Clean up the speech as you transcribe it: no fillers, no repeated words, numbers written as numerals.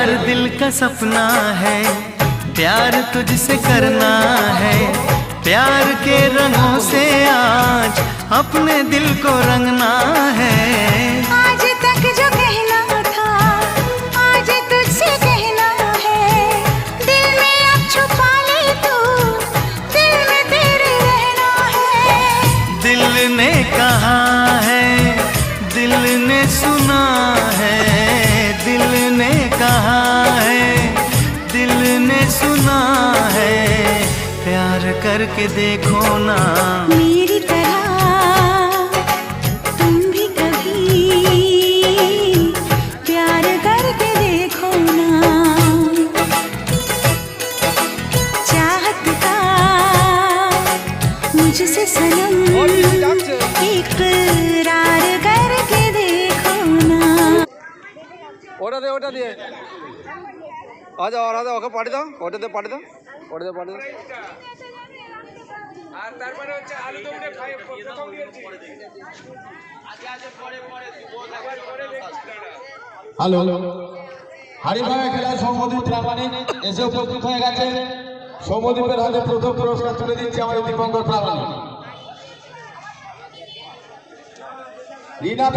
हर दिल का सपना है, प्यार तुझसे करना है। प्यार के रंगों से आज अपने दिल को रंगना है। आज तक जो कहना था आज तुझसे कहना है। दिल में अब छुपा ले तू, दिल में तेरे रहना है। दिल ने कहा है, दिल ने सुना है। दिल ने कहा है, दिल ने सुना है। प्यार करके देखो ना मेरी तरह तुम भी कभी प्यार करके देखो ना। चाहत का मुझसे सनम इकरार करके देखो ना। ওটা দে ওটা দিয়ে আজ আর আজ ওকে পাঠিয়ে দাও, ওটা দিয়ে পাঠিয়ে দাও, ওটা দিয়ে পাঠিয়ে দাও। আর তারপরে হচ্ছে আলু দমে প্রথম দিয়েছি আজকে আজকে পরে পরে পরে দেখছি। হ্যালো হাড়িভাঙা খেলা সৌম্যদীপ প্রামাণিক এসে উপস্থিত হয়ে গেছে। সৌম্যদীপের হাতে প্রথম পুরস্কার তুলে দিচ্ছে আমাদের দীপঙ্কর প্রামাণিক। রিনা